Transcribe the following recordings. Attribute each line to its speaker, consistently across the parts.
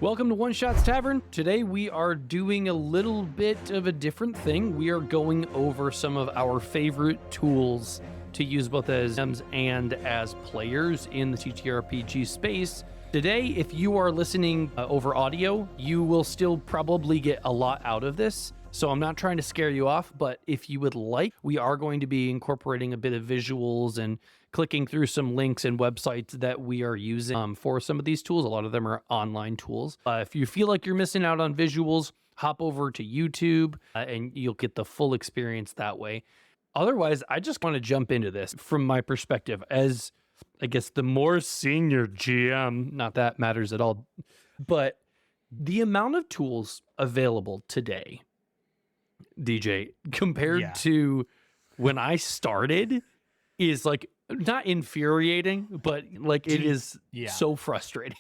Speaker 1: Welcome to One Shots Tavern. Today we are doing a little bit of a different thing. We are going over some of our favorite tools to use both as DMs and as players in the TTRPG space. Today, if you are listening over audio, you will still probably get a lot out of this. So I'm not trying to scare you off, but if you would like, we are going to be incorporating a bit of visuals and clicking through some links and websites that we are using for some of these tools. A lot of them are online tools. If you feel like you're missing out on visuals, hop over to YouTube and you'll get the full experience that way. Otherwise, I just want to jump into this from my perspective as, I guess, the more senior GM. Not that matters at all, but the amount of tools available today, DJ, compared to when I started is like not infuriating, but like it is so frustrating.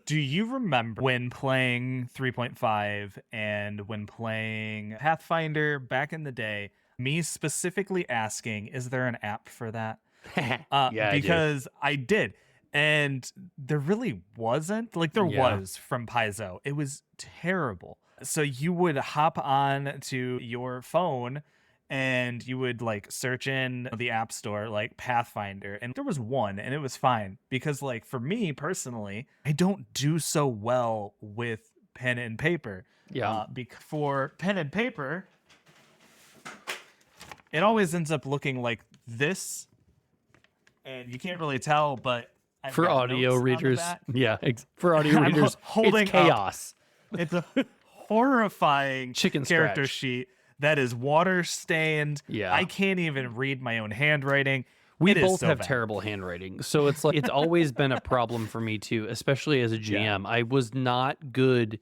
Speaker 2: Do you remember when playing 3.5 and when playing Pathfinder back in the day, me specifically asking, is there an app for that? Because I did. And there really wasn't. Like there was from Paizo. It was terrible. So you would hop on to your phone and you would like search in the app store like Pathfinder, and there was one and it was fine because like for me personally, I don't do so well with pen and paper. For pen and paper, it always ends up looking like this, and you can't really tell, but
Speaker 1: for audio readers, for audio readers, it's chaos.
Speaker 2: It's a horrifying
Speaker 1: chicken
Speaker 2: character
Speaker 1: scratch
Speaker 2: sheet that is water stained. I can't even read my own handwriting. We both have
Speaker 1: terrible handwriting, so it's like it's always been a problem for me too, especially as a GM. I was not good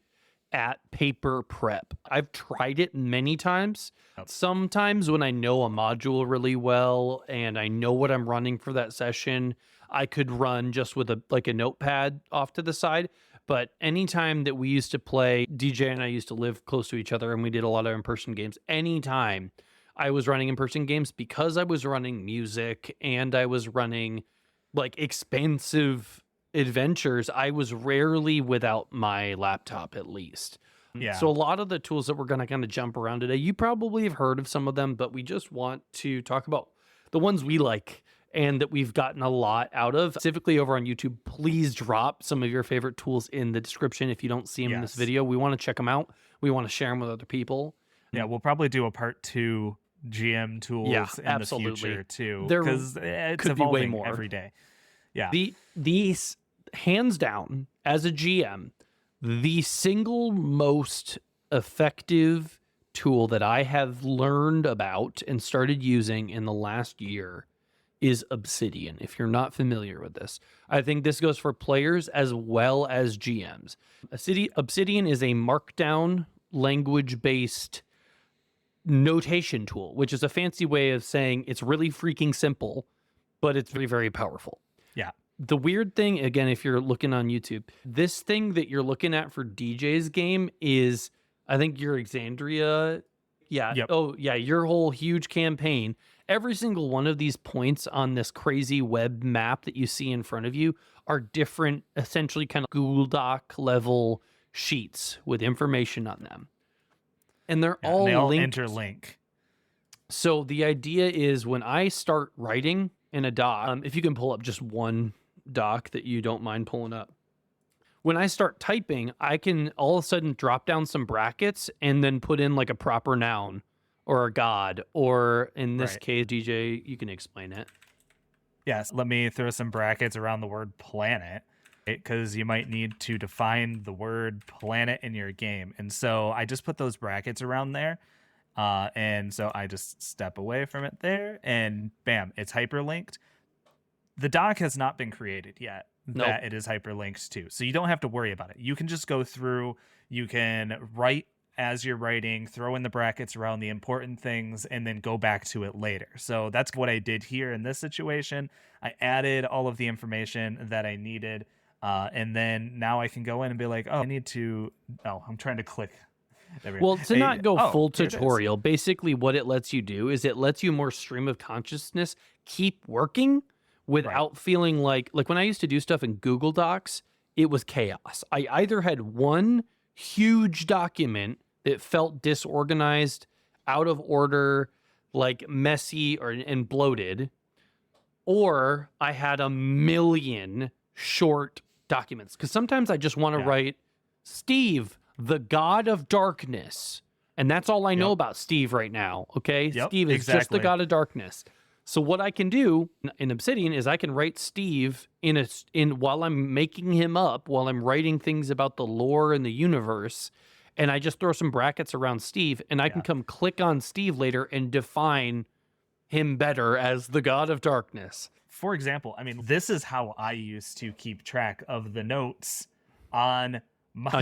Speaker 1: at paper prep. I've tried it many times. Sometimes when I know a module really well and I know what I'm running for that session, I could run just with a notepad off to the side. But anytime that we used to play, DJ and I used to live close to each other and we did a lot of in-person games. Anytime I was running in-person games, because I was running music and I was running like expensive adventures, I was rarely without my laptop at least. So a lot of the tools that we're going to kind of jump around today, you probably have heard of some of them, but we just want to talk about the ones we like and that we've gotten a lot out of. Specifically over on YouTube, please drop some of your favorite tools in the description if you don't see them in this video. We want to check them out. We want to share them with other people.
Speaker 2: Yeah, we'll probably do a part 2 GM tools in the future too, because it's evolving way more every day.
Speaker 1: These hands down, as a GM, the single most effective tool that I have learned about and started using in the last year is Obsidian. If you're not familiar with this, I think this goes for players as well as GMs. Obsidian is a markdown language-based notation tool, which is a fancy way of saying it's really freaking simple, but it's very, very powerful. The weird thing, again, if you're looking on YouTube, this thing that you're looking at for DJ's game is, I think, your Exandria. Your whole huge campaign. Every single one of these points on this crazy web map that you see in front of you are different, essentially kind of Google Doc level sheets with information on them. And they all
Speaker 2: interlink.
Speaker 1: So the idea is when I start writing in a doc, if you can pull up just one doc that you don't mind pulling up. When I start typing, I can all of a sudden drop down some brackets and then put in like a proper noun or a god, or in this case, DJ, you can explain it.
Speaker 2: Yes, let me throw some brackets around the word planet, because you might need to define the word planet in your game. And so I just put those brackets around there. And so I just step away from it there and bam, it's hyperlinked. The doc has not been created yet that it is hyperlinked to. So you don't have to worry about it. You can just go through, you can write as you're writing, throw in the brackets around the important things, and then go back to it later. So that's what I did here in this situation. I added all of the information that I needed. And then now I can go in and be like, I'm trying to click.
Speaker 1: Well, to not go full tutorial, basically what it lets you do is it lets you more stream of consciousness keep working without feeling like when I used to do stuff in Google Docs, it was chaos. I either had one huge document that felt disorganized, out of order, like messy and bloated, or I had a million short documents. Because sometimes I just want to write Steve, the god of darkness. And that's all I know about Steve right now. Okay. Steve is just the god of darkness. So what I can do in Obsidian is I can write Steve in while I'm making him up, while I'm writing things about the lore and the universe, and I just throw some brackets around Steve, and I can come click on Steve later and define him better as the god of darkness.
Speaker 2: For example, I mean, this is how I used to keep track of the notes on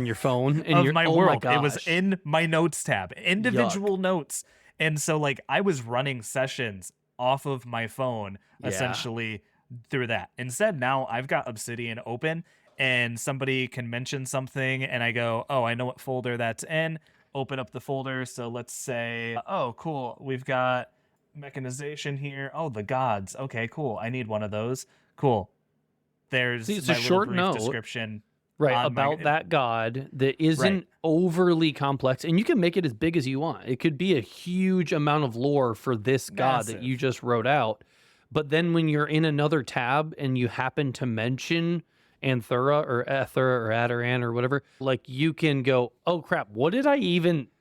Speaker 1: your phone
Speaker 2: of my world.
Speaker 1: My
Speaker 2: it was in my notes tab, individual notes. And so like I was running sessions off of my phone essentially through that. Instead, now I've got Obsidian open and somebody can mention something and I go, oh, I know what folder that's in. Open up the folder. So let's say, oh, cool. We've got mechanization here. Oh, the gods. Okay, cool. I need one of those. Cool. There's
Speaker 1: it's
Speaker 2: my
Speaker 1: a short
Speaker 2: brief
Speaker 1: note
Speaker 2: description.
Speaker 1: Right, about that god that isn't overly complex, and you can make it as big as you want. It could be a huge amount of lore for this god that you just wrote out. But then when you're in another tab and you happen to mention Anthura or Ether or Adaran or whatever, like you can go, oh crap,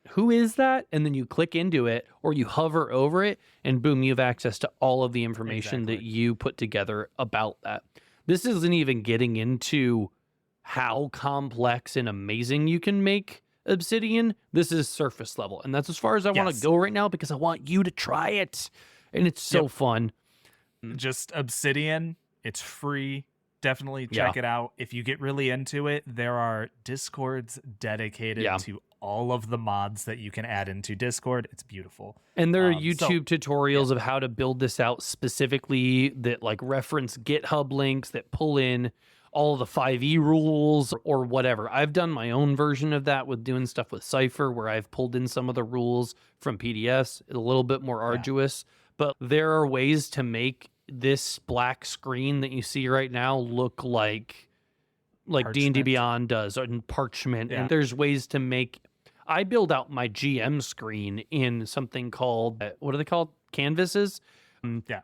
Speaker 1: who is that? And then you click into it or you hover over it and boom, you have access to all of the information that you put together about that. This isn't even getting into how complex and amazing you can make Obsidian. This is surface level. And that's as far as I want to go right now because I want you to try it. And it's so fun.
Speaker 2: Just Obsidian. It's free. Definitely check it out. If you get really into it, there are Discords dedicated to all of the mods that you can add into Discord. It's beautiful.
Speaker 1: And there are YouTube tutorials of how to build this out specifically that like reference GitHub links that pull in all the 5e rules or whatever. I've done my own version of that with doing stuff with Cypher where I've pulled in some of the rules from PDS. It's a little bit more arduous, but there are ways to make this black screen that you see right now look like D&D Beyond does on Parchment. And there's ways to make... I build out my GM screen in something called... what are they called? Canvases?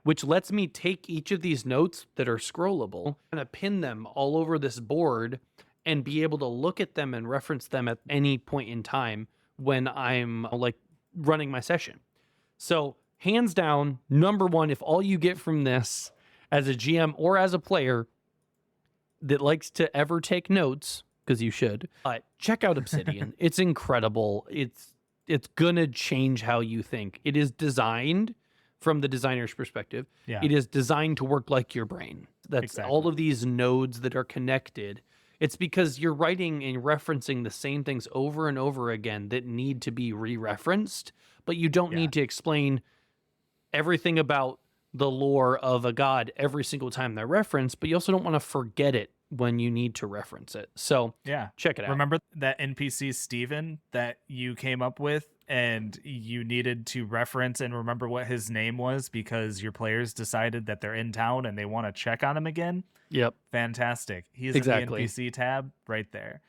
Speaker 1: Which lets me take each of these notes that are scrollable and pin them all over this board and be able to look at them and reference them at any point in time when I'm like running my session. So hands down, number one, if all you get from this as a GM or as a player that likes to ever take notes, because you should, check out Obsidian. It's incredible. It's gonna change how you think. It is designed from the designer's perspective. It is designed to work like your brain. That's all of these nodes that are connected. It's because you're writing and referencing the same things over and over again that need to be re-referenced, but you don't need to explain everything about the lore of a god every single time they're referenced, but you also don't want to forget it when you need to reference it. So check it out.
Speaker 2: Remember that NPC Steven that you came up with and you needed to reference and remember what his name was because your players decided that they're in town and they want to check on him again?
Speaker 1: Yep.
Speaker 2: Fantastic. He's in the NPC tab right there.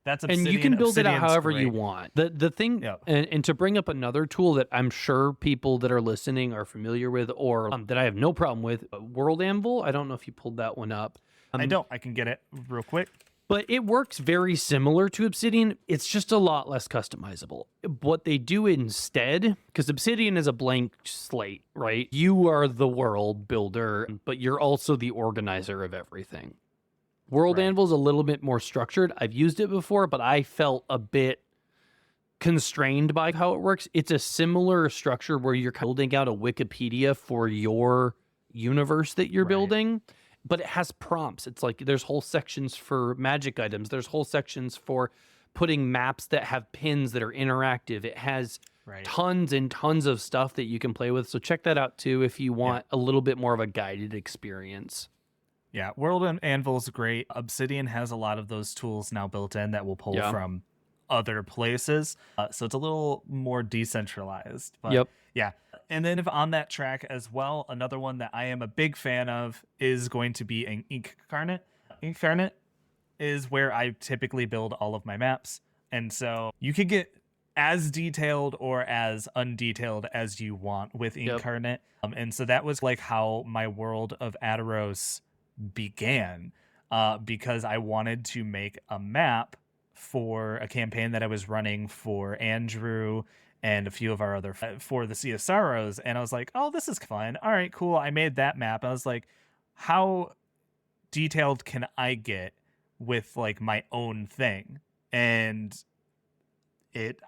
Speaker 2: That's Obsidian.
Speaker 1: And you can build it out however you want. The thing, and to bring up another tool that I'm sure people that are listening are familiar with or that I have no problem with, World Anvil. I don't know if you pulled that one up.
Speaker 2: I don't. I can get it real quick.
Speaker 1: But it works very similar to Obsidian. It's just a lot less customizable. What they do instead, because Obsidian is a blank slate, right? You are the world builder, but you're also the organizer of everything. World Anvil is a little bit more structured. I've used it before, but I felt a bit constrained by how it works. It's a similar structure where you're building out a Wikipedia for your universe that you're building, but it has prompts. It's like there's whole sections for magic items. There's whole sections for putting maps that have pins that are interactive. It has tons and tons of stuff that you can play with. So check that out too if you want a little bit more of a guided experience.
Speaker 2: Yeah, World Anvil is great. Obsidian has a lot of those tools now built in that will pull from other places. So it's a little more decentralized. But yeah. And then if on that track as well, another one that I am a big fan of is going to be an Inkarnate. Inkarnate is where I typically build all of my maps. And so you could get as detailed or as undetailed as you want with Inkarnate. And so that was like how my world of Aderos began, because I wanted to make a map for a campaign that I was running for Andrew and a few of our other for the Sea of Sorrows. And I was like, oh, this is fun. All right, cool. I made that map. I was like, how detailed can I get with like my own thing? And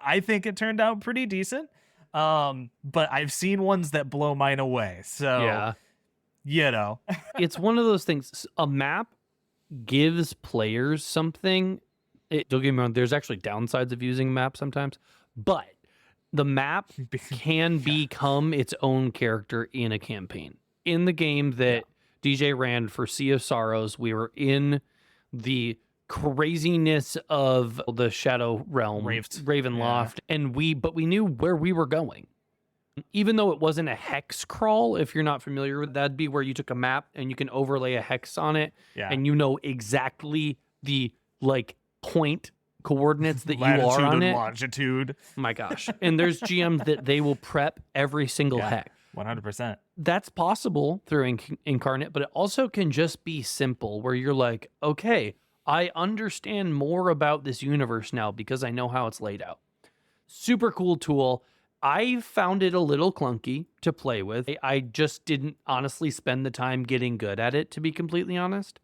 Speaker 2: I think it turned out pretty decent. But I've seen ones that blow mine away. So,
Speaker 1: yeah, it's one of those things. A map gives players something. Don't get me wrong, there's actually downsides of using a map sometimes, but the map can become its own character in a campaign. In the game that DJ ran for Sea of Sorrows, we were in the craziness of the Shadow Realm, Ravenloft, and we knew where we were going. Even though it wasn't a hex crawl, if you're not familiar with that, that'd be where you took a map and you can overlay a hex on it, and you know exactly the like point coordinates that you are on it.
Speaker 2: Longitude.
Speaker 1: My gosh. And there's GMs that they will prep every single hex.
Speaker 2: 100%.
Speaker 1: That's possible through Inkarnate, but it also can just be simple where you're like, okay, I understand more about this universe now because I know how it's laid out. Super cool tool. I found it a little clunky to play with. I just didn't honestly spend the time getting good at it, to be completely honest.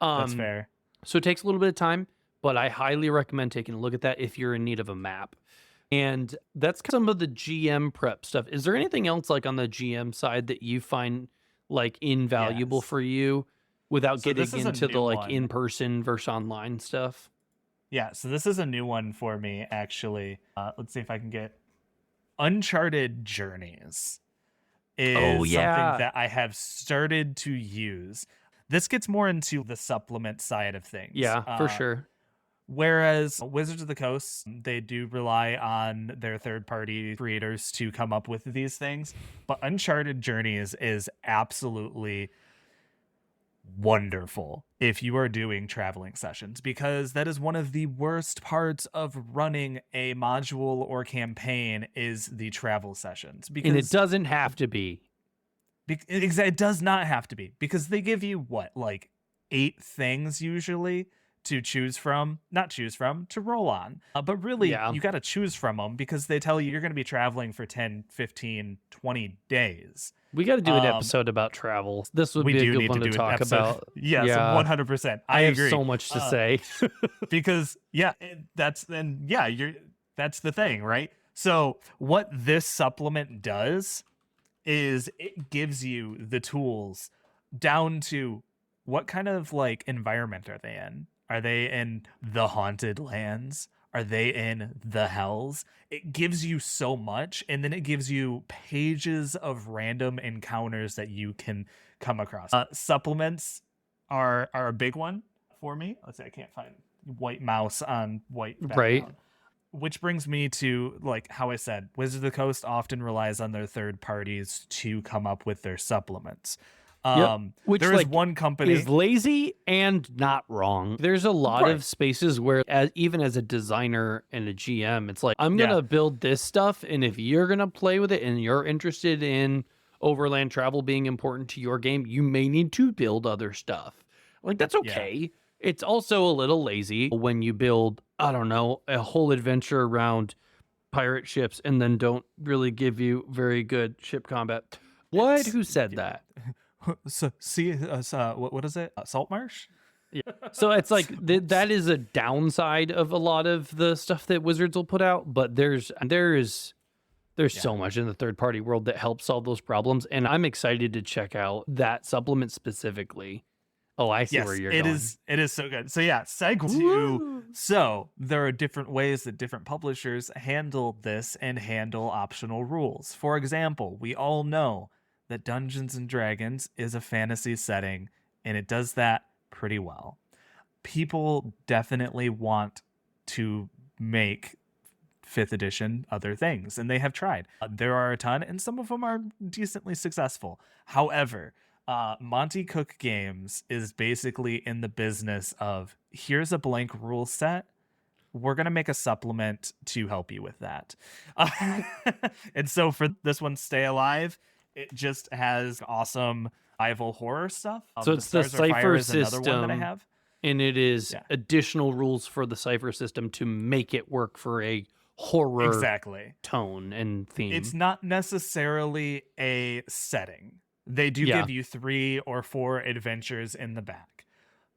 Speaker 2: That's fair.
Speaker 1: So it takes a little bit of time, but I highly recommend taking a look at that if you're in need of a map. And that's some of the GM prep stuff. Is there anything else like on the GM side that you find like invaluable for you without getting into the like in-person versus online stuff?
Speaker 2: Yeah, so this is a new one for me, actually. Let's see if I can get Uncharted Journeys is something that I have started to use. This gets more into the supplement side of things.
Speaker 1: Yeah, for sure.
Speaker 2: Whereas Wizards of the Coast, they do rely on their third-party creators to come up with these things. But Uncharted Journeys is absolutely wonderful if you are doing traveling sessions, because that is one of the worst parts of running a module or campaign is the travel sessions. Because
Speaker 1: and it doesn't have to be.
Speaker 2: It does not have to be, because they give you like 8 things usually to to roll on. But really, you got to choose from them because they tell you you're going to be traveling for 10, 15, 20 days.
Speaker 1: We got to do an episode about travel. This would be a good one to talk about.
Speaker 2: Yes, 100%. I agree.
Speaker 1: have so much to say.
Speaker 2: Because that's the thing, right? So what this supplement does is it gives you the tools down to what kind of like environment are they in? Are they in the haunted lands? Are they in the hells? It gives you so much, and then it gives you pages of random encounters that you can come across. Supplements are a big one for me. Let's see, I can't find white mouse on white background.
Speaker 1: Right.
Speaker 2: Which brings me to, like how I said, Wizards of the Coast often relies on their third parties to come up with their supplements.
Speaker 1: Which
Speaker 2: there is one company
Speaker 1: is lazy and not wrong. There's a lot of spaces where even as a designer and a GM, it's like, I'm going to build this stuff. And if you're going to play with it and you're interested in overland travel being important to your game, you may need to build other stuff. Like, that's okay. Yeah. It's also a little lazy when you build, I don't know, a whole adventure around pirate ships and then don't really give you very good ship combat. What? Who said that?
Speaker 2: So what is it? Saltmarsh?
Speaker 1: Yeah. So it's like that is a downside of a lot of the stuff that Wizards will put out, but there's so much in the third party world that helps solve those problems, and I'm excited to check out that supplement specifically. Oh, I see where you're going.
Speaker 2: It is so good. So yeah, seg 2. So there are different ways that different publishers handle this and handle optional rules. For example, we all know that Dungeons and Dragons is a fantasy setting, and it does that pretty well. People definitely want to make 5th edition other things, and they have tried. There are a ton, and some of them are decently successful. However, Monty Cook Games is basically in the business of, here's a blank rule set. We're going to make a supplement to help you with that. And so for this one, Stay Alive, it just has awesome survival horror stuff.
Speaker 1: So it's the
Speaker 2: Stars Are Fire
Speaker 1: cipher
Speaker 2: is another one that I
Speaker 1: system,
Speaker 2: have.
Speaker 1: and it is
Speaker 2: Yeah.
Speaker 1: additional rules for the cipher system to make it work for a horror
Speaker 2: Exactly.
Speaker 1: tone and theme.
Speaker 2: It's not necessarily a setting. They do
Speaker 1: Yeah.
Speaker 2: give you 3 or 4 adventures in the back.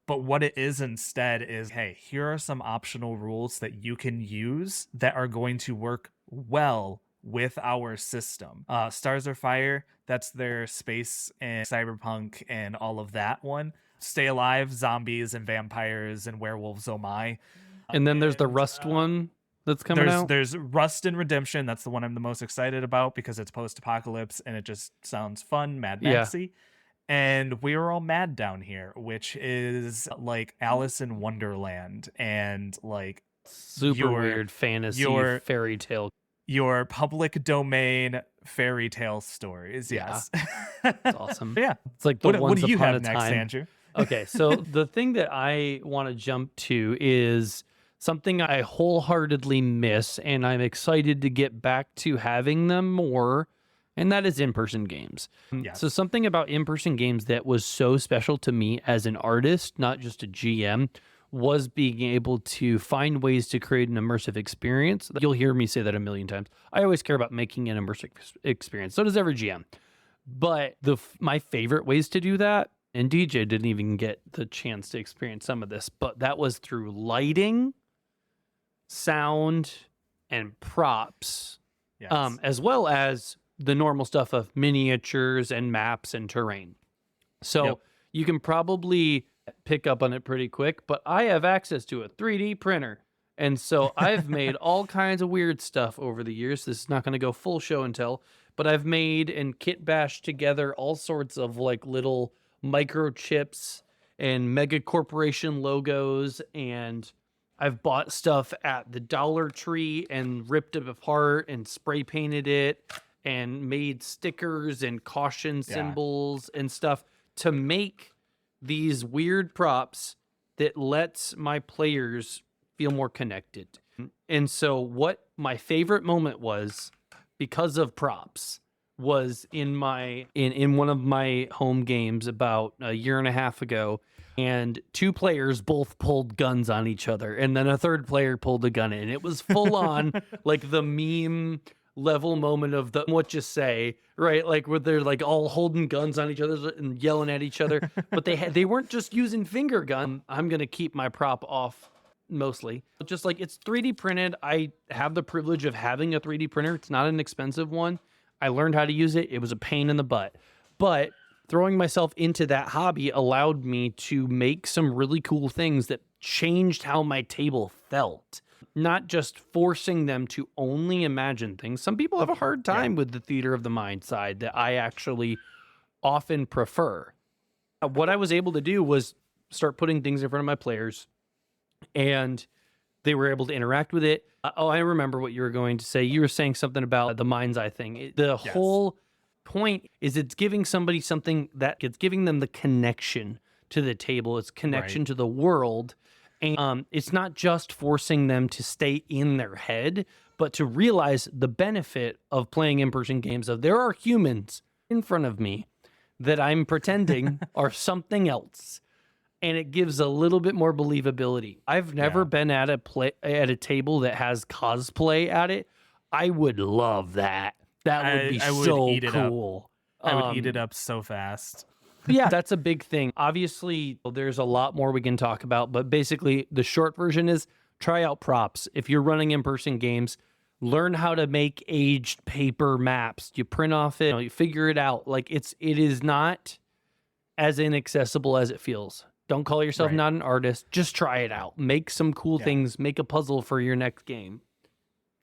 Speaker 2: But what it is instead is, hey, here are some optional rules that you can use that are going to work well with our system. Stars Are Fire, that's their space and cyberpunk and all of that one. Stay Alive, zombies and vampires and werewolves, oh my.
Speaker 1: And then there's the Rust one that's coming out.
Speaker 2: There's Rust and Redemption. That's the one I'm the most excited about because it's post-apocalypse and it just sounds fun, Mad
Speaker 1: Yeah.
Speaker 2: Maxy. And We're All Mad Down Here, which is like Alice in Wonderland and like
Speaker 1: Super weird fantasy fairy tale.
Speaker 2: your public domain fairy tale stories.
Speaker 1: Yeah.
Speaker 2: Yes.
Speaker 1: It's awesome.
Speaker 2: Yeah.
Speaker 1: It's like the
Speaker 2: What
Speaker 1: Once
Speaker 2: do you
Speaker 1: Upon
Speaker 2: have
Speaker 1: a
Speaker 2: next,
Speaker 1: Time.
Speaker 2: Andrew?
Speaker 1: Okay, so the thing that I want to jump to is something I wholeheartedly miss, and I'm excited to get back to having them more, and that is in-person games.
Speaker 2: Yes.
Speaker 1: So something about in-person games that was so special to me as an artist, not just a GM, was being able to find ways to create an immersive experience. You'll hear me say that a million times. I always care about making an immersive experience. So does every GM. But my favorite ways to do that, and DJ didn't even get the chance to experience some of this, but that was through lighting, sound, and props,
Speaker 2: Yes.
Speaker 1: as well as the normal stuff of miniatures and maps and terrain. So
Speaker 2: Yep.
Speaker 1: you can probably pick up on it pretty quick, but I have access to a 3D printer. And so I've made all kinds of weird stuff over the years. This is not going to go full show and tell, but I've made and kit bashed together all sorts of like little microchips and mega corporation logos, and I've bought stuff at the Dollar Tree and ripped it apart and spray painted it and made stickers and caution symbols and stuff to make these weird props that lets my players feel more connected. And so what my favorite moment was, because of props, was in one of my home games about a year and a half ago, and 2 players both pulled guns on each other, and then a third player pulled a gun in. It was full on like the meme level moment of the what you say, right? Like where they're like all holding guns on each other and yelling at each other, but they weren't just using finger gun. I'm gonna keep my prop off mostly. Just like it's 3D printed. I have the privilege of having a 3D printer. It's not an expensive one. I learned how to use it. It was a pain in the butt, but throwing myself into that hobby allowed me to make some really cool things that changed how my table felt. Not just forcing them to only imagine things. Some people have a hard time with the theater of the mind side that I actually often prefer. What I was able to do was start putting things in front of my players, and they were able to interact with it. I remember what you were going to say. You were saying something about the mind's eye thing. The whole point is it's giving somebody something that it's giving them the connection to the table. It's connection to the world. And it's not just forcing them to stay in their head, but to realize the benefit of playing in-person games of there are humans in front of me that I'm pretending are something else. And it gives a little bit more believability. I've never been at a table that has cosplay at it. I would love that. That would be so cool.
Speaker 2: I would eat it up so fast.
Speaker 1: Yeah, that's a big thing. Obviously, there's a lot more we can talk about, but basically the short version is try out props. If you're running in-person games, learn how to make aged paper maps. You print off it, you figure it out. Like it is not as inaccessible as it feels. Don't call yourself not an artist. Just try it out. Make some cool things. Make a puzzle for your next game.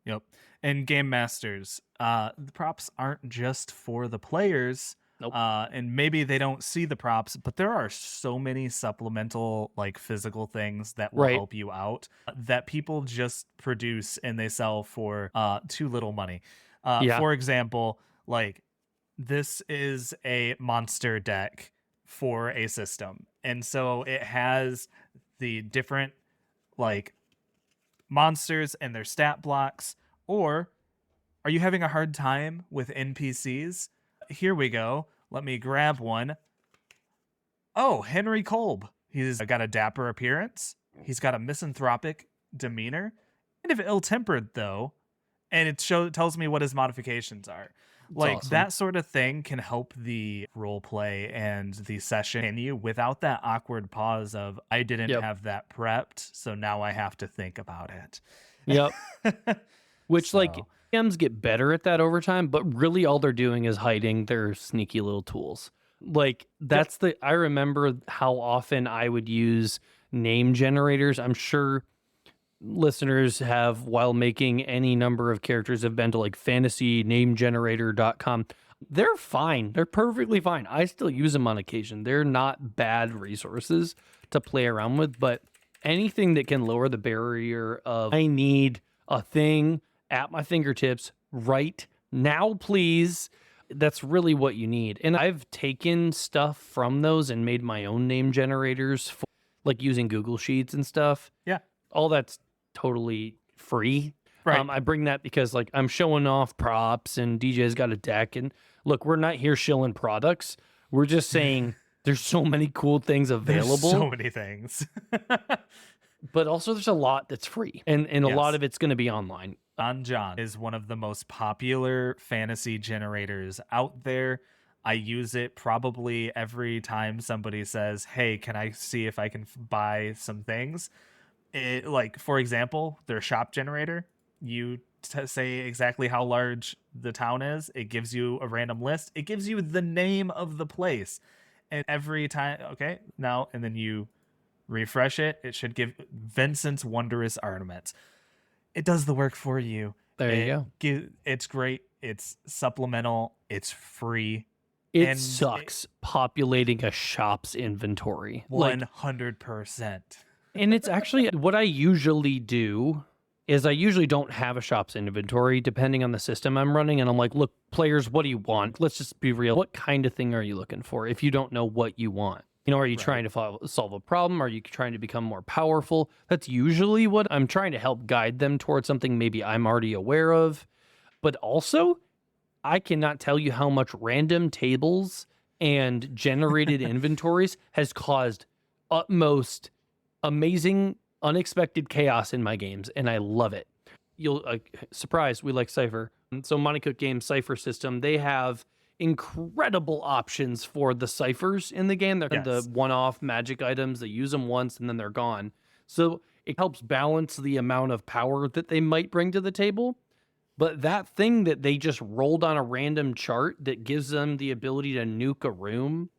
Speaker 2: Yep. And game masters, the props aren't just for the players.
Speaker 1: Nope.
Speaker 2: And maybe they don't see the props, but there are so many supplemental like physical things that will help you out that people just produce and they sell for too little money. For example, like this is a monster deck for a system. And so it has the different like monsters and their stat blocks. Or are you having a hard time with NPCs? Here we go. Let me grab one. Oh, Henry Kolb. He's got a dapper appearance. He's got a misanthropic demeanor. Kind of ill-tempered, though. And it tells me what his modifications are. Like,
Speaker 1: awesome.
Speaker 2: that sort of thing can help the role play and the session continue without that awkward pause of, I didn't have that prepped, so now I have to think about it.
Speaker 1: Yep. Which, like, GMs get better at that over time, but really all they're doing is hiding their sneaky little tools. Like, that's I remember how often I would use name generators. I'm sure listeners have, while making any number of characters, have been to like fantasynamegenerator.com. They're fine. They're perfectly fine. I still use them on occasion. They're not bad resources to play around with, but anything that can lower the barrier of, I need a thing at my fingertips right now, please. That's really what you need. And I've taken stuff from those and made my own name generators, for, like using Google Sheets and stuff.
Speaker 2: Yeah.
Speaker 1: All that's totally free.
Speaker 2: Right.
Speaker 1: I bring that because like I'm showing off props and DJ's got a deck. And look, we're not here shilling products. We're just saying there's so many cool things available.
Speaker 2: There's so many things.
Speaker 1: But also there's a lot that's free. And a lot of it's going to be online.
Speaker 2: John is one of the most popular fantasy generators out there. I use it probably every time somebody says, hey, can I see if I can buy some things? It, like, for example, their shop generator, you say exactly how large the town is. It gives you a random list. It gives you the name of the place. And every time, okay, now, and then you refresh it. It should give Vincent's Wondrous Armaments. It does the work for you.
Speaker 1: There you
Speaker 2: go. It's great. It's supplemental. It's free.
Speaker 1: It sucks populating a shop's inventory.
Speaker 2: 100%.
Speaker 1: And it's actually what I usually do is I usually don't have a shop's inventory depending on the system I'm running. And I'm like, look, players, what do you want? Let's just be real. What kind of thing are you looking for if you don't know what you want? You know, are you trying to solve a problem? Are you trying to become more powerful? That's usually what I'm trying to help guide them towards, something maybe I'm already aware of. But also, I cannot tell you how much random tables and generated inventories has caused utmost amazing, unexpected chaos in my games, and I love it. You'll surprise, we like Cypher. So Monte Cook Games Cypher system, they have incredible options for the ciphers in the game. They're the one-off magic items. They use them once and then they're gone. So it helps balance the amount of power that they might bring to the table. But that thing that they just rolled on a random chart that gives them the ability to nuke a room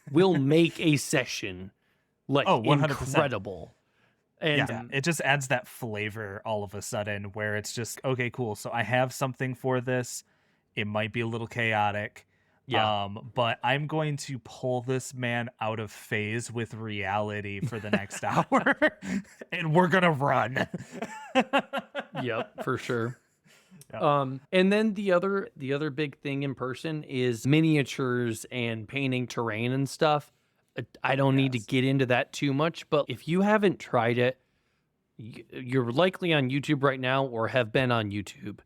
Speaker 1: will make a session like 100%. Incredible. And
Speaker 2: it just adds that flavor all of a sudden where it's just, okay, cool. So I have something for this. It might be a little chaotic. But I'm going to pull this man out of phase with reality for the next hour. And we're going to run.
Speaker 1: Yep, for sure. And then the other big thing in person is miniatures and painting terrain and stuff. I don't need to get into that too much, but if you haven't tried it, you're likely on YouTube right now or have been on YouTube.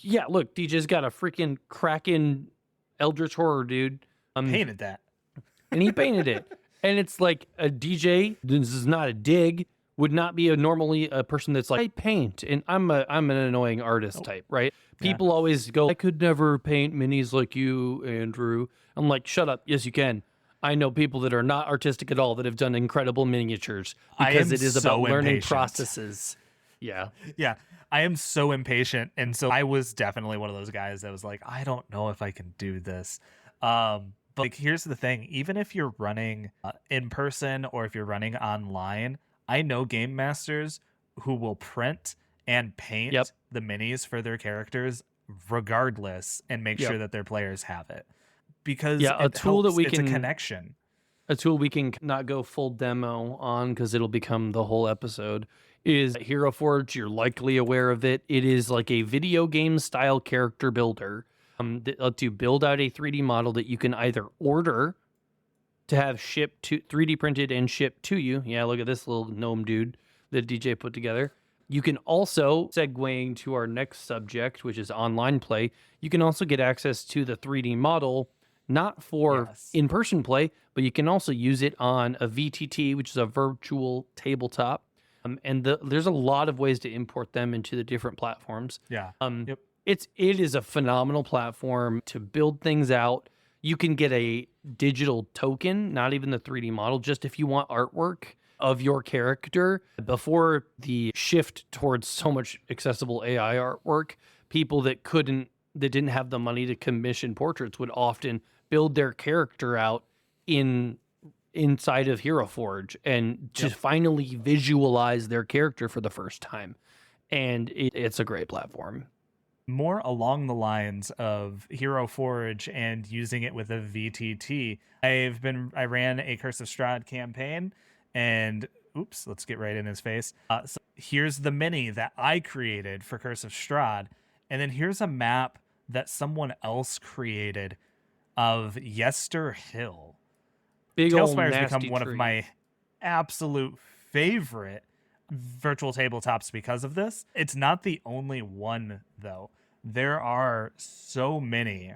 Speaker 1: Yeah, look, DJ's got a freaking Kraken Eldritch Horror dude.
Speaker 2: Painted that.
Speaker 1: And he painted it. And it's like a DJ, this is not a dig, would not be normally a person that's like, I paint, and I'm an annoying artist type, right? People always go, I could never paint minis like you, Andrew. I'm like, shut up. Yes, you can. I know people that are not artistic at all that have done incredible miniatures because it is about learning processes. Yeah.
Speaker 2: Yeah. I am so impatient. And so I was definitely one of those guys that was like, I don't know if I can do this. But like, here's the thing. Even if you're running in person or if you're running online, I know game masters who will print and paint the minis for their characters regardless and make sure that their players have it. Because
Speaker 1: a tool that we can,
Speaker 2: it's a connection.
Speaker 1: A tool we can not go full demo on because it'll become the whole episode is Hero Forge. You're likely aware of it. It is like a video game style character builder that lets you build out a 3D model that you can either order to have shipped to 3D printed and shipped to you. Yeah, look at this little gnome dude that DJ put together. You can also, segueing to our next subject, which is online play, you can also get access to the 3D model, not for in-person play, but you can also use it on a VTT, which is a virtual tabletop. There's a lot of ways to import them into the different platforms.
Speaker 2: Yeah.
Speaker 1: It is a phenomenal platform to build things out. You can get a digital token, not even the 3D model, just if you want artwork of your character. Before the shift towards so much accessible AI artwork, people that didn't have the money to commission portraits would often build their character out inside of Hero Forge and to finally visualize their character for the first time. And it's a great platform.
Speaker 2: More along the lines of Hero Forge and using it with a VTT. I ran a Curse of Strahd campaign, and let's get right in his face. So here's the mini that I created for Curse of Strahd, and then here's a map that someone else created of Yester Hill. Tailspire's become one of my absolute favorite virtual tabletops because of this. It's not the only one, though. There are so many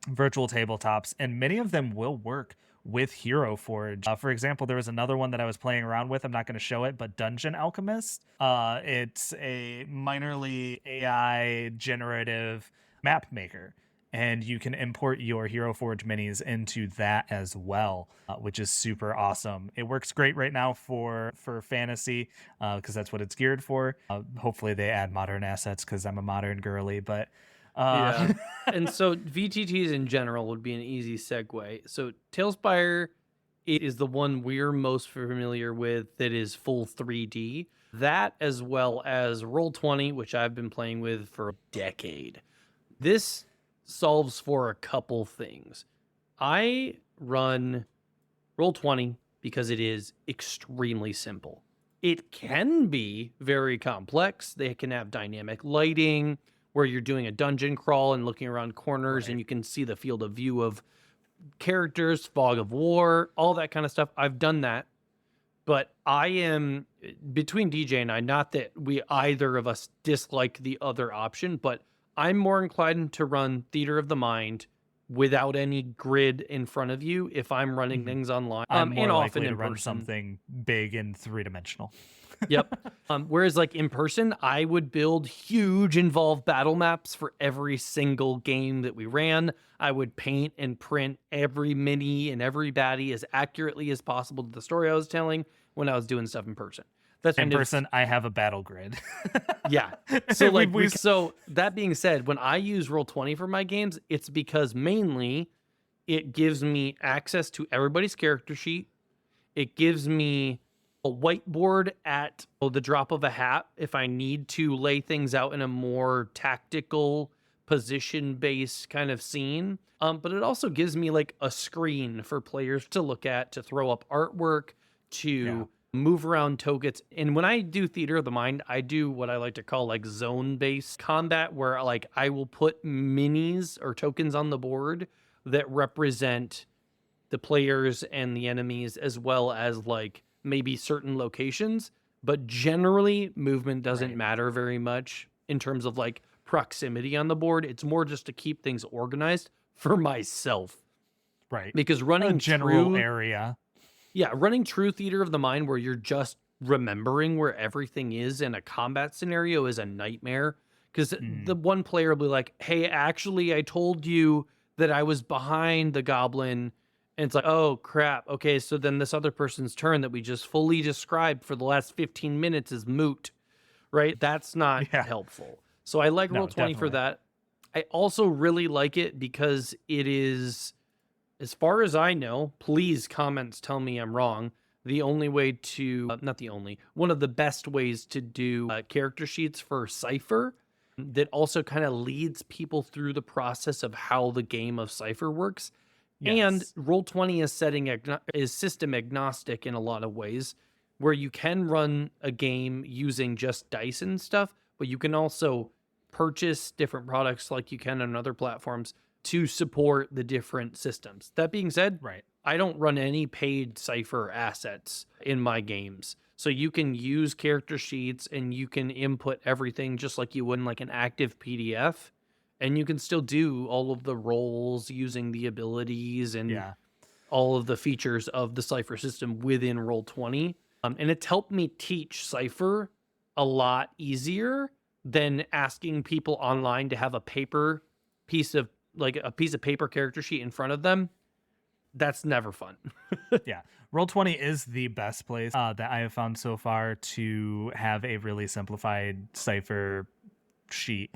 Speaker 2: virtual tabletops, and many of them will work with Hero Forge. For example, there was another one that I was playing around with. I'm not going to show it, but Dungeon Alchemist. It's a minorly AI generative map maker, and you can import your Hero Forge minis into that as well, which is super awesome. It works great right now for fantasy, because that's what it's geared for. Hopefully they add modern assets, because I'm a modern girly, but
Speaker 1: yeah. And so VTTs in general would be an easy segue. So Tailspire is the one we're most familiar with that is full 3D. That, as well as Roll20, which I've been playing with for a decade. This solves for a couple things. I run Roll20 because it is extremely simple. It can be very complex. They can have dynamic lighting where you're doing a dungeon crawl and looking around corners, and you can see the field of view of characters, fog of war, all that kind of stuff. I've done that. But I am, between DJ and I, not that we either of us dislike the other option, but I'm more inclined to run Theater of the Mind without any grid in front of you if I'm running things online.
Speaker 2: I'm more
Speaker 1: and
Speaker 2: likely
Speaker 1: often
Speaker 2: to
Speaker 1: in
Speaker 2: run
Speaker 1: person.
Speaker 2: something big and three-dimensional.
Speaker 1: Yep. Whereas like in person, I would build huge involved battle maps for every single game that we ran. I would paint and print every mini and every baddie as accurately as possible to the story I was telling when I was doing stuff in person. That's
Speaker 2: in person. I have a battle grid.
Speaker 1: Yeah. So like so that being said, when I use Roll20 for my games, it's because mainly it gives me access to everybody's character sheet. It gives me a whiteboard at the drop of a hat if I need to lay things out in a more tactical, position-based kind of scene. But it also gives me like a screen for players to look at, to throw up artwork, to move around tokens. And when I do Theater of the Mind, I do what I like to call like zone-based combat, where like I will put minis or tokens on the board that represent the players and the enemies, as well as like maybe certain locations. But generally, movement doesn't matter very much in terms of like proximity on the board. It's more just to keep things organized for myself.
Speaker 2: Right.
Speaker 1: Because running
Speaker 2: a general area.
Speaker 1: Yeah, running true Theater of the Mind where you're just remembering where everything is in a combat scenario is a nightmare. Because the one player will be like, hey, actually, I told you that I was behind the goblin. And it's like, oh, crap. Okay, so then this other person's turn that we just fully described for the last 15 minutes is moot, right? That's not helpful. So I like Roll20 for that. I also really like it because it is, as far as I know, please comments tell me I'm wrong, the only way to, not the only, one of the best ways to do character sheets for Cypher that also kind of leads people through the process of how the game of Cypher works. And Roll20 is system agnostic in a lot of ways, where you can run a game using just dice and stuff, but you can also purchase different products like you can on other platforms to support the different systems. That being said, I don't run any paid Cypher assets in my games. So you can use character sheets and you can input everything just like you would in like an active PDF. And you can still do all of the roles using the abilities and
Speaker 2: Yeah.
Speaker 1: all of the features of the Cypher system within Roll20. And it's helped me teach Cypher a lot easier than asking people online to have a piece of paper character sheet in front of them. That's never fun.
Speaker 2: Yeah. Roll20 is the best place that I have found so far to have a really simplified Cypher sheet.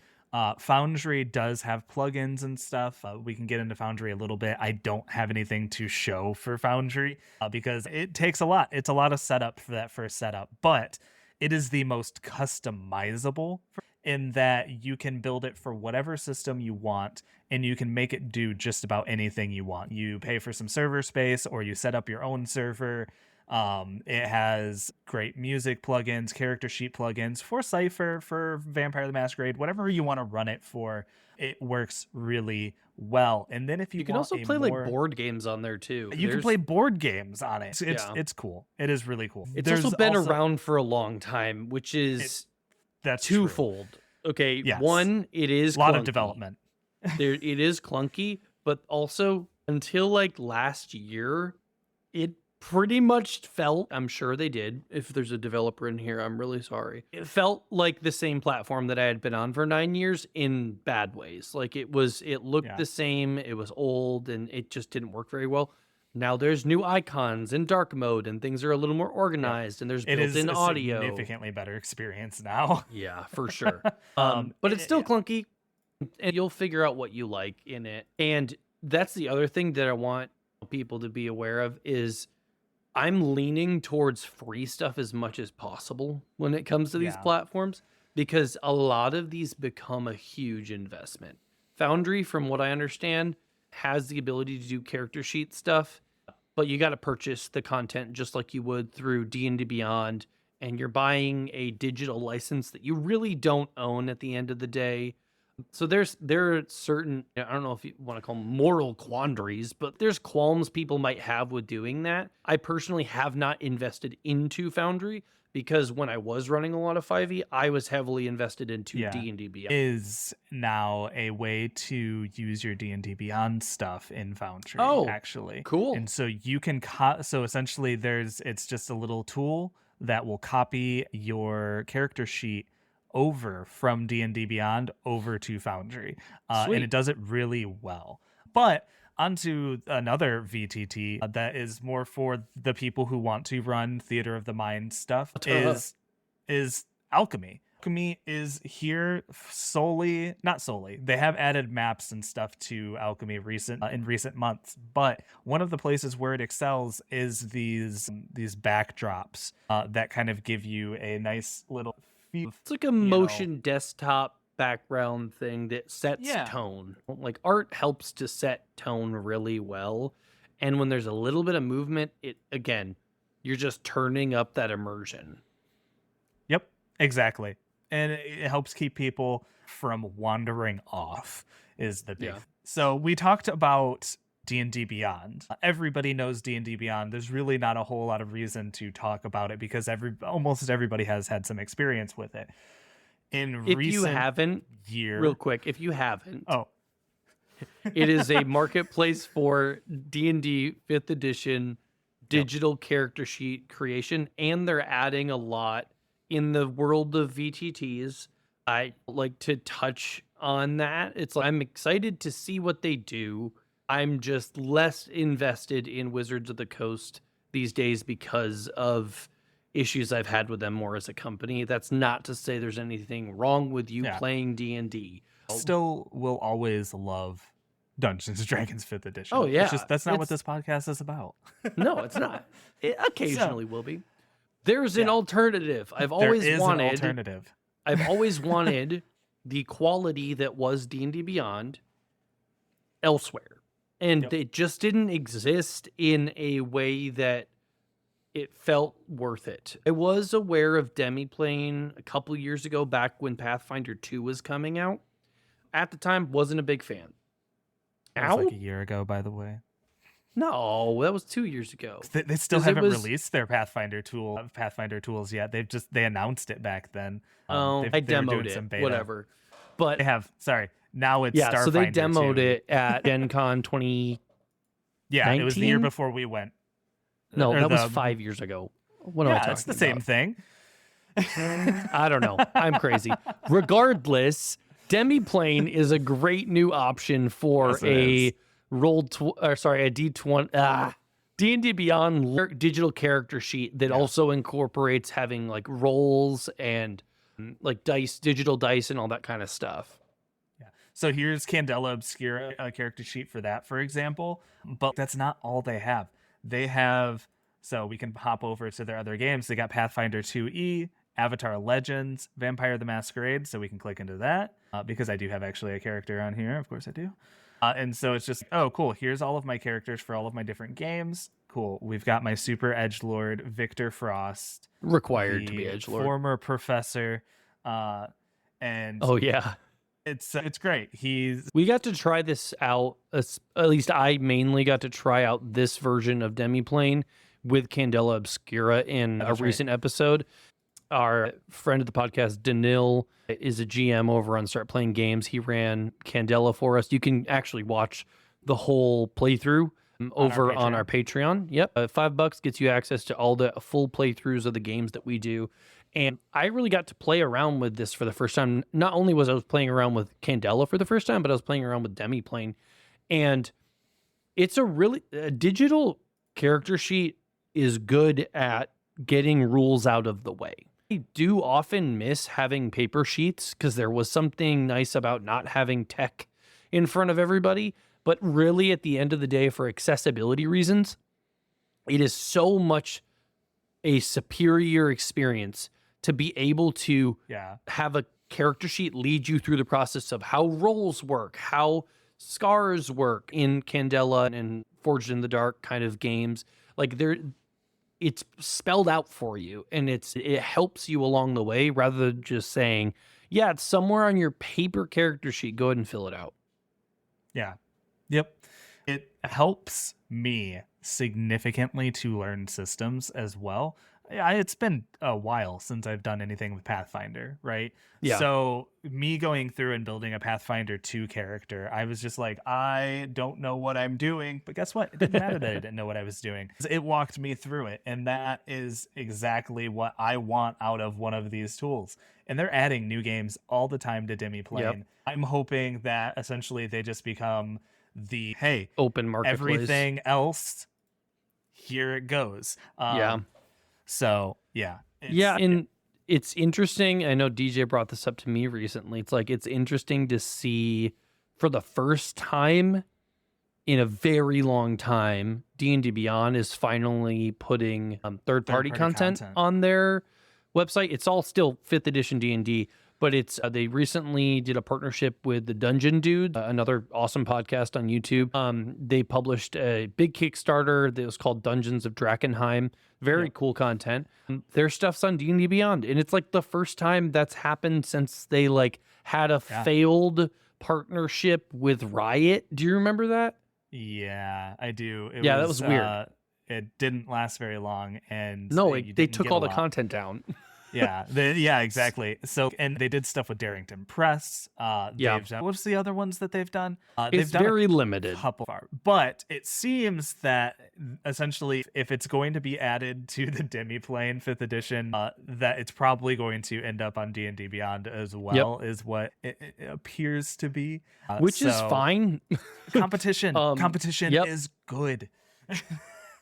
Speaker 2: Foundry does have plugins and stuff. We can get into Foundry a little bit. I don't have anything to show for Foundry because it takes a lot. It's a lot of setup for that first setup, but it is the most customizable in that you can build it for whatever system you want and you can make it do just about anything you want. You pay for some server space or you set up your own server. It has great music plugins, character sheet plugins for Cypher, for Vampire the Masquerade, whatever you want to run it for. It works really well. And then if you
Speaker 1: can
Speaker 2: want
Speaker 1: also play like board games on there too.
Speaker 2: You can play board games on it. It's cool. It is really cool.
Speaker 1: It's also been around for a long time, which is
Speaker 2: that's
Speaker 1: twofold.
Speaker 2: True.
Speaker 1: Okay,
Speaker 2: yes.
Speaker 1: One, it is
Speaker 2: a lot
Speaker 1: clunky.
Speaker 2: of development.
Speaker 1: It is clunky, but also until like last year, it pretty much felt, I'm sure they did. If there's a developer in here, I'm really sorry. It felt like the same platform that I had been on for 9 years in bad ways. Like it looked the same. It was old and it just didn't work very well. Now there's new icons in dark mode and things are a little more organized and there's built-in audio.
Speaker 2: Significantly better experience now.
Speaker 1: Yeah, for sure. But it's still clunky and you'll figure out what you like in it. And that's the other thing that I want people to be aware of is I'm leaning towards free stuff as much as possible when it comes to these platforms because a lot of these become a huge investment. Foundry, from what I understand, has the ability to do character sheet stuff, but you got to purchase the content just like you would through D&D Beyond, and you're buying a digital license that you really don't own at the end of the day. So there are certain, I don't know if you want to call them moral quandaries, but there's qualms people might have with doing that. I personally have not invested into Foundry because when I was running a lot of 5e, I was heavily invested into D&D Beyond.
Speaker 2: Is now a way to use your D&D Beyond stuff in Foundry, actually.
Speaker 1: Cool.
Speaker 2: And so you can, so essentially it's just a little tool that will copy your character sheet over from D&D Beyond over to Foundry. And it does it really well. But onto another VTT that is more for the people who want to run Theater of the Mind stuff is Alchemy. Alchemy is here not solely. They have added maps and stuff to Alchemy in recent months, but one of the places where it excels is these backdrops that kind of give you a nice little feel.
Speaker 1: It's like a motion desktop background thing that sets tone. Like art helps to set tone really well, and when there's a little bit of movement, you're just turning up that immersion.
Speaker 2: Yep, exactly. And it helps keep people from wandering off is the big. So we talked about D&D Beyond. Everybody knows D&D Beyond. There's really not a whole lot of reason to talk about it because almost everybody has had some experience with it. If you haven't,
Speaker 1: real quick, it is a marketplace for D&D 5th edition digital character sheet creation, and they're adding a lot in the world of VTTs. I like to touch on that. It's like I'm excited to see what they do. I'm just less invested in Wizards of the Coast these days because of issues I've had with them more as a company. That's not to say there's anything wrong with you playing D&D.
Speaker 2: Still will always love Dungeons & Dragons 5th edition.
Speaker 1: Oh, yeah.
Speaker 2: That's not what this podcast is about.
Speaker 1: No, it's not. It occasionally will be. There's an alternative. I've always wanted the quality that was D&D Beyond elsewhere. And it just didn't exist in a way that it felt worth it. I was aware of Demiplane a couple years ago, back when Pathfinder 2 was coming out. At the time, wasn't a big fan.
Speaker 2: That was like a year ago, by the way.
Speaker 1: No, that was 2 years ago.
Speaker 2: They still
Speaker 1: 'Cause it
Speaker 2: haven't
Speaker 1: was-
Speaker 2: released their Pathfinder tools yet. They announced it back then.
Speaker 1: Oh, I
Speaker 2: they were
Speaker 1: demoed
Speaker 2: doing some
Speaker 1: it,
Speaker 2: beta.
Speaker 1: whatever. But
Speaker 2: They have, sorry, now it's
Speaker 1: yeah, so they
Speaker 2: Starfinder
Speaker 1: demoed
Speaker 2: 2.
Speaker 1: it at Gen Con 2019.
Speaker 2: Yeah, it was the year before we went.
Speaker 1: No,
Speaker 2: Or
Speaker 1: that was 5 years ago. What am I
Speaker 2: Yeah,
Speaker 1: talking
Speaker 2: it's the same
Speaker 1: about?
Speaker 2: thing.
Speaker 1: I don't know. I'm crazy. Regardless, Demiplane is a great new option for
Speaker 2: Yes, it is.
Speaker 1: a D20 D&D Beyond digital character sheet that also incorporates having like rolls and like digital dice and all that kind of stuff.
Speaker 2: Yeah. So here's Candela Obscura, a character sheet for that, for example. But that's not all they have. They have, so we can hop over to their other games. They got Pathfinder 2E, Avatar Legends, Vampire the Masquerade. So we can click into that because I do have actually a character on here. Of course I do. And so it's just, oh, cool. Here's all of my characters for all of my different games. Cool. We've got my super edgelord, Victor Frost.
Speaker 1: Required to be edgelord.
Speaker 2: Former professor. And
Speaker 1: oh, yeah.
Speaker 2: it's great.
Speaker 1: We got to try this out. At least I mainly got to try out this version of Demiplane with Candela Obscura in a recent episode. Our friend of the podcast, Danil, is a GM over on Start Playing Games. He ran Candela for us. You can actually watch the whole playthrough over on our Patreon. Yep. $5 gets you access to all the full playthroughs of the games that we do. And I really got to play around with this for the first time. Not only was I playing around with Candela for the first time, but I was playing around with Demiplane. And it's a digital character sheet is good at getting rules out of the way. I do often miss having paper sheets because there was something nice about not having tech in front of everybody. But really, at the end of the day, for accessibility reasons, it is so much a superior experience to be able to have a character sheet lead you through the process of how rolls work, how scars work in Candela and Forged in the Dark kind of games. Like it's spelled out for you, and it helps you along the way rather than just saying, yeah, it's somewhere on your paper character sheet. Go ahead and fill it out.
Speaker 2: Yeah. Yep. It helps me significantly to learn systems as well. It's been a while since I've done anything with Pathfinder, right?
Speaker 1: Yeah.
Speaker 2: So me going through and building a Pathfinder 2 character, I was just like, I don't know what I'm doing. But guess what? It didn't matter that I didn't know what I was doing. It walked me through it. And that is exactly what I want out of one of these tools. And they're adding new games all the time to Demiplane. Yep. I'm hoping that essentially they just become the, hey,
Speaker 1: open marketplace.
Speaker 2: Everything else, here it goes. So, yeah.
Speaker 1: And it's interesting. I know DJ brought this up to me recently. It's like, it's interesting to see for the first time in a very long time, D&D Beyond is finally putting third-party content on their website. It's all still 5th edition D&D, but it's they recently did a partnership with the Dungeon Dudes, another awesome podcast on YouTube. They published a big Kickstarter that was called Dungeons of Drakkenheim. Very cool content. Their stuff's on D&D Beyond, and it's like the first time that's happened since they like had a failed partnership with Riot. Do you remember that?
Speaker 2: Yeah, I do.
Speaker 1: That was weird.
Speaker 2: It didn't last very long, and
Speaker 1: they took all the content down.
Speaker 2: Yeah, exactly. So, and they did stuff with Darrington Press. They've done, what's the other ones that they've done?
Speaker 1: It's very limited.
Speaker 2: But it seems that essentially, if it's going to be added to the Demiplane 5th edition, that it's probably going to end up on D&D Beyond as well, is what it appears to be.
Speaker 1: Which is fine.
Speaker 2: Competition is good.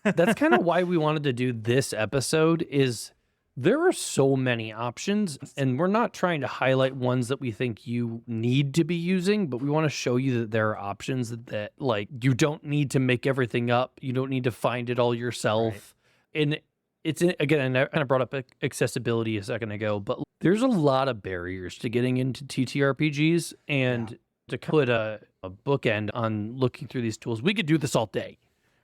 Speaker 1: That's kind of why we wanted to do this episode is there are so many options, and we're not trying to highlight ones that we think you need to be using, but we want to show you that there are options that like you don't need to make everything up. You don't need to find it all yourself. Right. And it's, again, I kind of brought up accessibility a second ago, but there's a lot of barriers to getting into TTRPGs, and to put a bookend on looking through these tools, we could do this all day,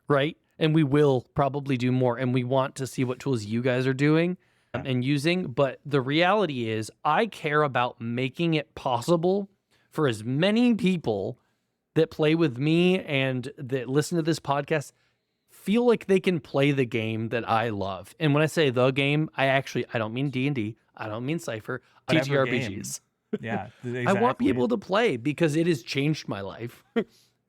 Speaker 1: right? And we will probably do more, and we want to see what tools you guys are doing and using. But the reality is I care about making it possible for as many people that play with me and that listen to this podcast feel like they can play the game that I love. And when I say the game, I don't mean D&D, I don't mean Cypher,
Speaker 2: Whatever game.
Speaker 1: TTRPGs.
Speaker 2: Yeah,
Speaker 1: I want
Speaker 2: exactly.
Speaker 1: people to play because it has changed my life.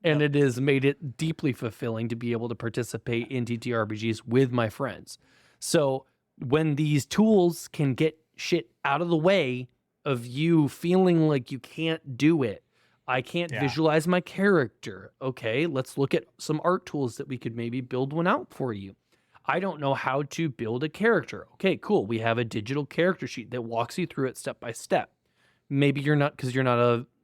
Speaker 1: And it has made it deeply fulfilling to be able to participate in TTRPGs with my friends. So when these tools can get shit out of the way of you feeling like you can't do it, I can't visualize my character. Okay, let's look at some art tools that we could maybe build one out for you. I don't know how to build a character. Okay, cool. We have a digital character sheet that walks you through it step by step. Maybe you're not, because you're not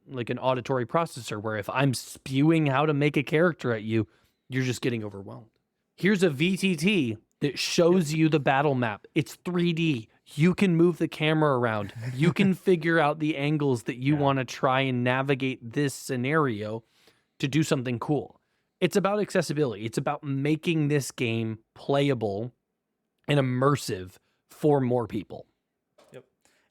Speaker 1: an auditory processor where if I'm spewing how to make a character at you, you're just getting overwhelmed. Here's a VTT that shows you the battle map. It's 3D. You can move the camera around. You can figure out the angles that you want to try and navigate this scenario to do something cool. It's about accessibility. It's about making this game playable and immersive for more people.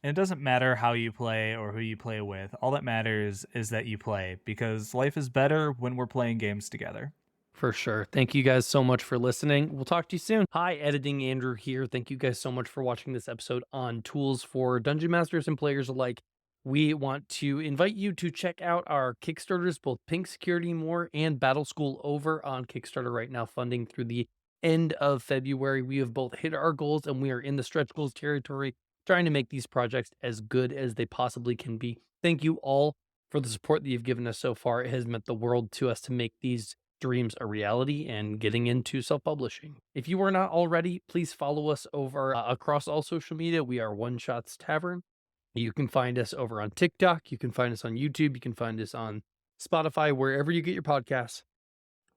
Speaker 2: And it doesn't matter how you play or who you play with. All that matters is that you play, because life is better when we're playing games together.
Speaker 1: For sure. Thank you guys so much for listening. We'll talk to you soon. Hi, Editing Andrew here. Thank you guys so much for watching this episode on tools for Dungeon Masters and players alike. We want to invite you to check out our Kickstarters, both Pink Security More and Battle School, over on Kickstarter right now, funding through the end of February. We have both hit our goals and we are in the stretch goals territory, trying to make these projects as good as they possibly can be. Thank you all for the support that you've given us so far. It has meant the world to us to make these dreams a reality and getting into self-publishing. If you are not already, please follow us over across all social media. We are One Shots Tavern. You can find us over on TikTok. You can find us on YouTube. You can find us on Spotify, wherever you get your podcasts.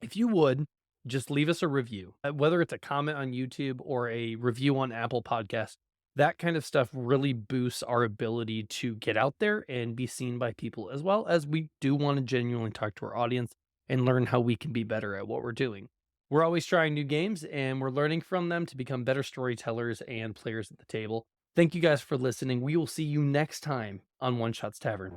Speaker 1: If you would, just leave us a review, whether it's a comment on YouTube or a review on Apple Podcasts. That kind of stuff really boosts our ability to get out there and be seen by people, as well as we do want to genuinely talk to our audience and learn how we can be better at what we're doing. We're always trying new games and we're learning from them to become better storytellers and players at the table. Thank you guys for listening. We will see you next time on One Shots Tavern.